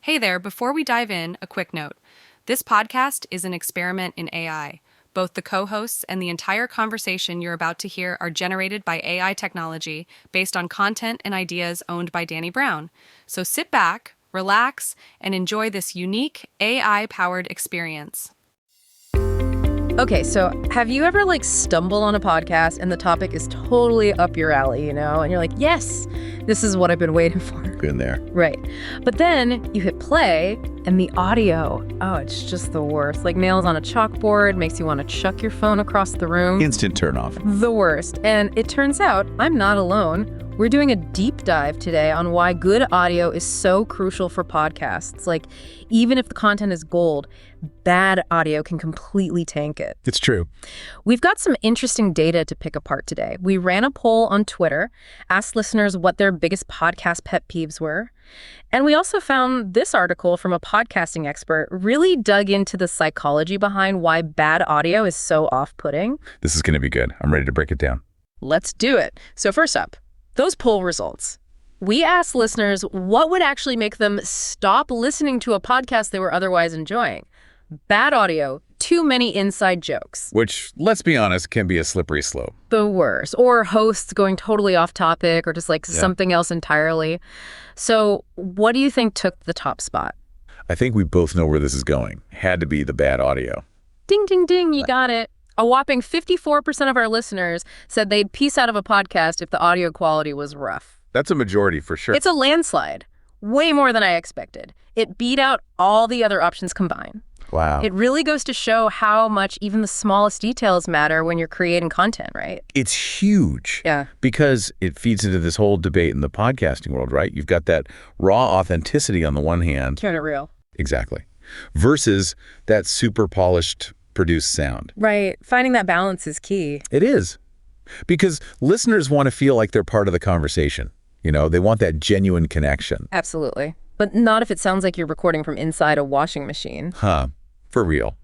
Hey there, before we dive in, a quick note. This podcast is an experiment in AI. Both the co-hosts and the entire conversation you're about to hear are generated by AI technology based on content and ideas owned by Danny Brown. So sit back, relax, and enjoy this unique AI-powered experience. Okay, so have you ever stumbled on a podcast and the topic is totally up your alley, and you're like, yes, this is what I've been waiting for. Been there. Right. But then you hit play and the audio, it's just the worst. Like nails on a chalkboard, makes you want to chuck your phone across the room. Instant turnoff. The worst. And it turns out I'm not alone. We're doing a deep dive today on why good audio is so crucial for podcasts. Even if the content is gold, bad audio can completely tank it. It's true. We've got some interesting data to pick apart today. We ran a poll on Twitter, asked listeners what their biggest podcast pet peeves were. And we also found this article from a podcasting expert really dug into the psychology behind why bad audio is so off-putting. This is going to be good. I'm ready to break it down. Let's do it. So first up, those poll results. We asked listeners what would actually make them stop listening to a podcast they were otherwise enjoying. Bad audio, too many inside jokes. Which, let's be honest, can be a slippery slope. The worst. Or hosts going totally off topic or just something else entirely. So what do you think took the top spot? I think we both know where this is going. Had to be the bad audio. Ding, ding, ding, you got it. A whopping 54% of our listeners said they'd peace out of a podcast if the audio quality was rough. That's a majority for sure. It's a landslide. Way more than I expected. It beat out all the other options combined. Wow. It really goes to show how much even the smallest details matter when you're creating content, right? It's huge. Yeah. Because it feeds into this whole debate in the podcasting world, right? You've got that raw authenticity on the one hand. Keeping it real. Exactly. Versus that super polished produced sound. Right. Finding that balance is key. It is. Because listeners want to feel like they're part of the conversation. They want that genuine connection. Absolutely. But not if it sounds like you're recording from inside a washing machine. For real.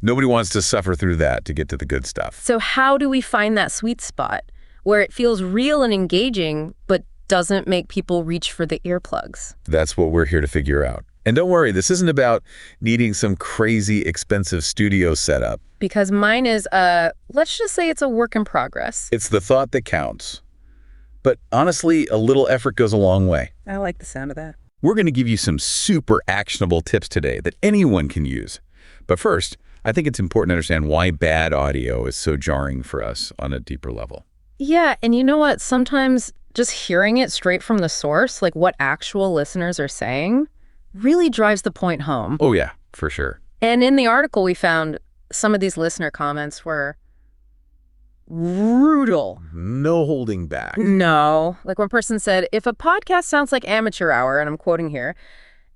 Nobody wants to suffer through that to get to the good stuff. So how do we find that sweet spot where it feels real and engaging, but doesn't make people reach for the earplugs? That's what we're here to figure out. And don't worry, this isn't about needing some crazy expensive studio setup. Because mine is, let's just say it's a work in progress. It's the thought that counts. But honestly, a little effort goes a long way. I like the sound of that. We're going to give you some super actionable tips today that anyone can use. But first, I think it's important to understand why bad audio is so jarring for us on a deeper level. Yeah, and you know what? Sometimes just hearing it straight from the source, like what actual listeners are saying, really drives the point home. Oh yeah, for sure. And in the article we found some of these listener comments were brutal. No holding back. No. Like one person said, if a podcast sounds like amateur hour, and I'm quoting here,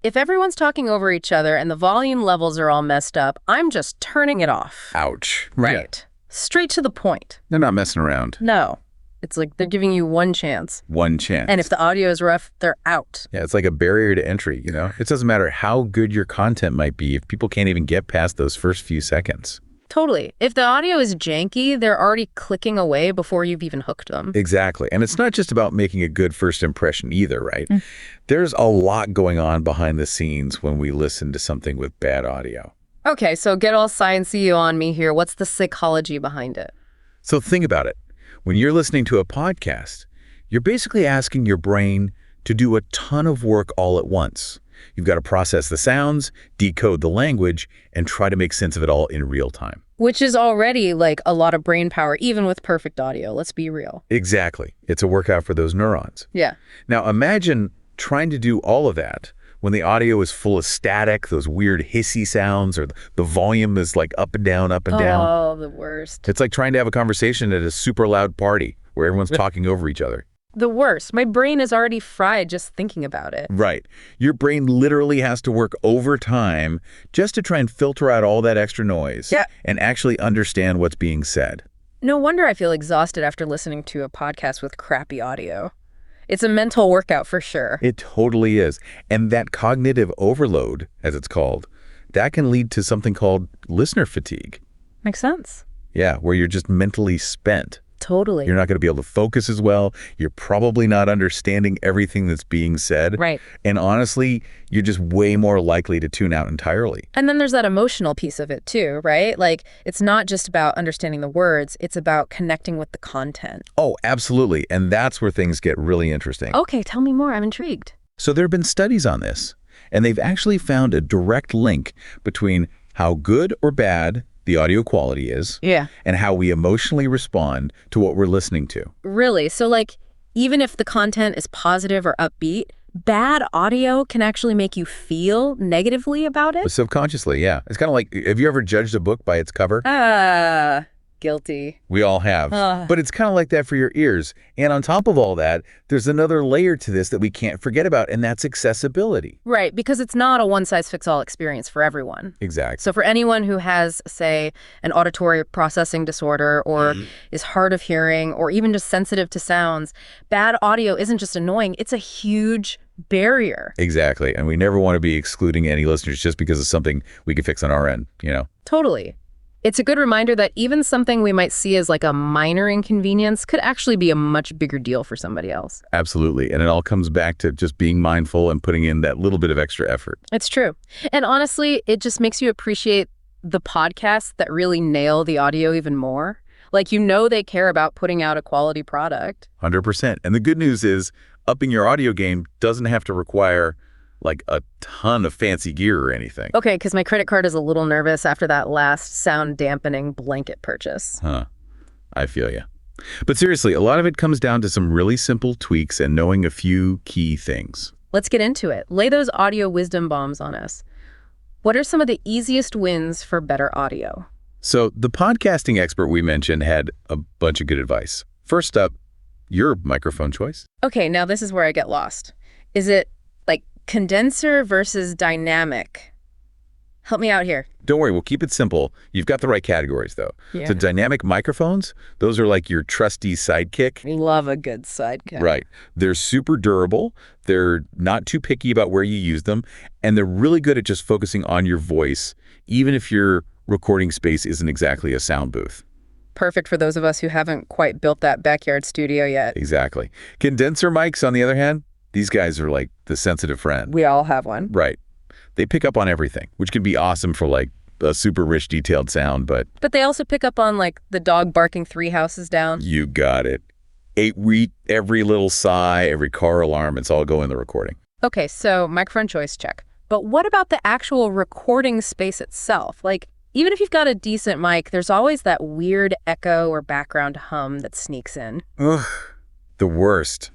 if everyone's talking over each other and the volume levels are all messed up, I'm just turning it off. Ouch. Right. Yeah. Straight to the point. They're not messing around. No. It's like they're giving you one chance. One chance. And if the audio is rough, they're out. Yeah, it's like a barrier to entry, It doesn't matter how good your content might be if people can't even get past those first few seconds. Totally. If the audio is janky, they're already clicking away before you've even hooked them. Exactly. And it's not just about making a good first impression either, right? There's a lot going on behind the scenes when we listen to something with bad audio. Okay, so get all science-y on me here. What's the psychology behind it? So think about it. When you're listening to a podcast, you're basically asking your brain to do a ton of work all at once. You've got to process the sounds, decode the language, and try to make sense of it all in real time. Which is already a lot of brain power, even with perfect audio. Let's be real. Exactly. It's a workout for those neurons. Yeah. Now imagine trying to do all of that when the audio is full of static, those weird hissy sounds, or the volume is up and down, up and down. Oh, the worst. It's like trying to have a conversation at a super loud party where everyone's talking over each other. The worst. My brain is already fried just thinking about it. Right. Your brain literally has to work overtime just to try and filter out all that extra noise and actually understand what's being said. No wonder I feel exhausted after listening to a podcast with crappy audio. It's a mental workout for sure. It totally is. And that cognitive overload, as it's called, that can lead to something called listener fatigue. Makes sense. Yeah, where you're just mentally spent. Totally. You're not going to be able to focus as well. You're probably not understanding everything that's being said. Right. And honestly, you're just way more likely to tune out entirely. And then there's that emotional piece of it too, right? Like, it's not just about understanding the words, it's about connecting with the content. Oh, absolutely. And that's where things get really interesting. Okay, tell me more. I'm intrigued. So there have been studies on this, and they've actually found a direct link between how good or bad the audio quality is and how we emotionally respond to what we're listening to. Really? So like, even if the content is positive or upbeat, bad audio can actually make you feel negatively about it? Subconsciously, yeah. It's kind of like, have you ever judged a book by its cover? Guilty. We all have. But it's kind of like that for your ears. And on top of all that, there's another layer to this that we can't forget about, and that's accessibility. Right, because it's not a one-size-fits-all experience for everyone. Exactly. So for anyone who has, say, an auditory processing disorder or is hard of hearing or even just sensitive to sounds, bad audio isn't just annoying, it's a huge barrier. Exactly. And we never want to be excluding any listeners just because of something we can fix on our end, you know? Totally. It's a good reminder that even something we might see as like a minor inconvenience could actually be a much bigger deal for somebody else. Absolutely. And it all comes back to just being mindful and putting in that little bit of extra effort. It's true. And honestly, it just makes you appreciate the podcasts that really nail the audio even more. Like, you know, they care about putting out a quality product. 100%. And the good news is upping your audio game doesn't have to require like a ton of fancy gear or anything. Okay, because my credit card is a little nervous after that last sound dampening blanket purchase. I feel you. But seriously, a lot of it comes down to some really simple tweaks and knowing a few key things. Let's get into it. Lay those audio wisdom bombs on us. What are some of the easiest wins for better audio? So the podcasting expert we mentioned had a bunch of good advice. First up, your microphone choice. Okay, now this is where I get lost. Is it like condenser versus dynamic? Help me out here. Don't worry, we'll keep it simple. You've got the right categories, though. Yeah. So dynamic microphones, those are like your trusty sidekick. Love a good sidekick. Right. They're super durable. They're not too picky about where you use them. And they're really good at just focusing on your voice, even if your recording space isn't exactly a sound booth. Perfect for those of us who haven't quite built that backyard studio yet. Exactly. Condenser mics, on the other hand, these guys are like the sensitive friend. We all have one. Right. They pick up on everything, which can be awesome for like a super rich, detailed sound, but they also pick up on like the dog barking 3 houses down. You got it. Every little sigh, every car alarm, it's all going in the recording. Okay, so microphone choice, check. But what about the actual recording space itself? Like, even if you've got a decent mic, there's always that weird echo or background hum that sneaks in. Ugh, the worst.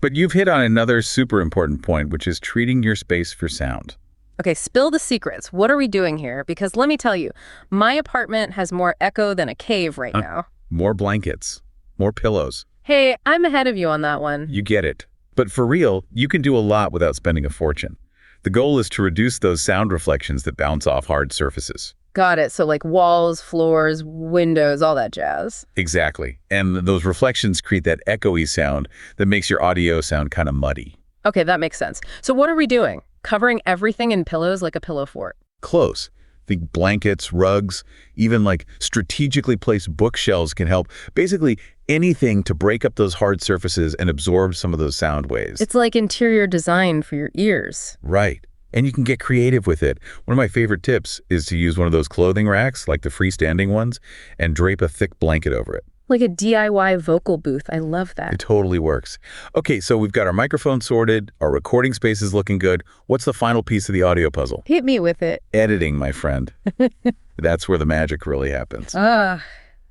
But you've hit on another super important point, which is treating your space for sound. Okay, spill the secrets. What are we doing here? Because let me tell you, my apartment has more echo than a cave right now. More blankets, more pillows. Hey, I'm ahead of you on that one. You get it. But for real, you can do a lot without spending a fortune. The goal is to reduce those sound reflections that bounce off hard surfaces. Got it. So like walls, floors, windows, all that jazz. Exactly. And those reflections create that echoey sound that makes your audio sound kind of muddy. Okay, that makes sense. So what are we doing? Covering everything in pillows like a pillow fort? Close. Think blankets, rugs, even like strategically placed bookshelves can help. Basically anything to break up those hard surfaces and absorb some of those sound waves. It's like interior design for your ears. Right. And you can get creative with it. One of my favorite tips is to use one of those clothing racks, like the freestanding ones, and drape a thick blanket over it. Like a DIY vocal booth. I love that. It totally works. Okay, so we've got our microphone sorted, our recording space is looking good. What's the final piece of the audio puzzle? Hit me with it. Editing, my friend. That's where the magic really happens.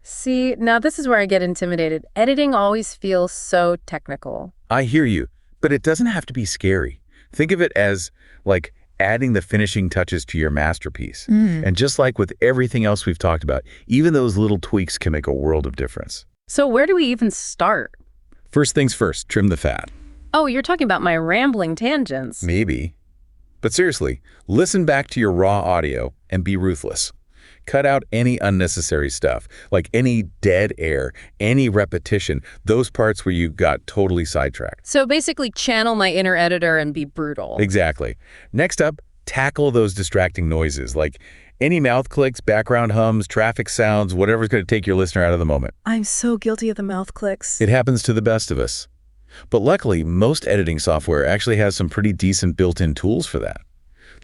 See, now this is where I get intimidated. Editing always feels so technical. I hear you, but it doesn't have to be scary. Think of it as like adding the finishing touches to your masterpiece. And just like with everything else we've talked about, even those little tweaks can make a world of difference. So where do we even start? First things first, trim the fat. Oh, you're talking about my rambling tangents. Maybe. But seriously, listen back to your raw audio and be ruthless. Cut out any unnecessary stuff, like any dead air, any repetition, those parts where you got totally sidetracked. So basically channel my inner editor and be brutal. Exactly. Next up, tackle those distracting noises, like any mouth clicks, background hums, traffic sounds, whatever's going to take your listener out of the moment. I'm so guilty of the mouth clicks. It happens to the best of us. But luckily, most editing software actually has some pretty decent built-in tools for that.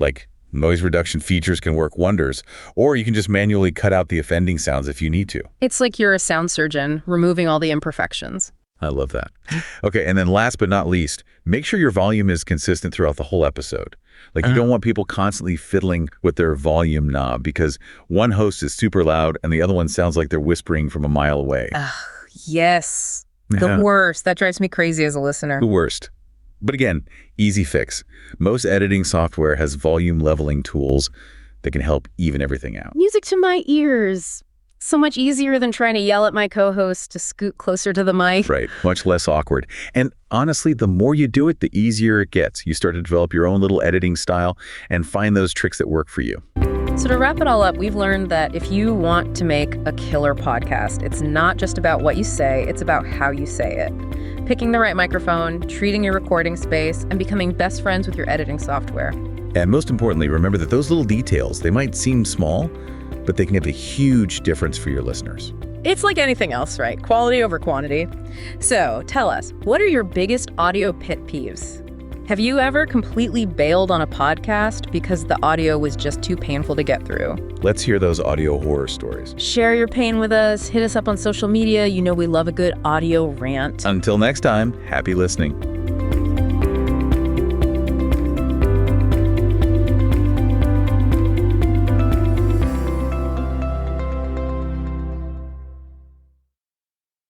Like noise reduction features can work wonders, or you can just manually cut out the offending sounds if you need to. It's like you're a sound surgeon, removing all the imperfections. I love that. Okay, and then last but not least, make sure your volume is consistent throughout the whole episode. Like, you don't want people constantly fiddling with their volume knob because one host is super loud and the other one sounds like they're whispering from a mile away. Yes. The worst. That drives me crazy as a listener. The worst. But again, easy fix. Most editing software has volume leveling tools that can help even everything out. Music to my ears. So much easier than trying to yell at my co-host to scoot closer to the mic. Right. Much less awkward. And honestly, the more you do it, the easier it gets. You start to develop your own little editing style and find those tricks that work for you. So to wrap it all up, we've learned that if you want to make a killer podcast, it's not just about what you say, it's about how you say it. Picking the right microphone, treating your recording space, and becoming best friends with your editing software. And most importantly, remember that those little details, they might seem small, but they can have a huge difference for your listeners. It's like anything else, right? Quality over quantity. So tell us, what are your biggest audio pet peeves? Have you ever completely bailed on a podcast because the audio was just too painful to get through? Let's hear those audio horror stories. Share your pain with us. Hit us up on social media. You know we love a good audio rant. Until next time, happy listening.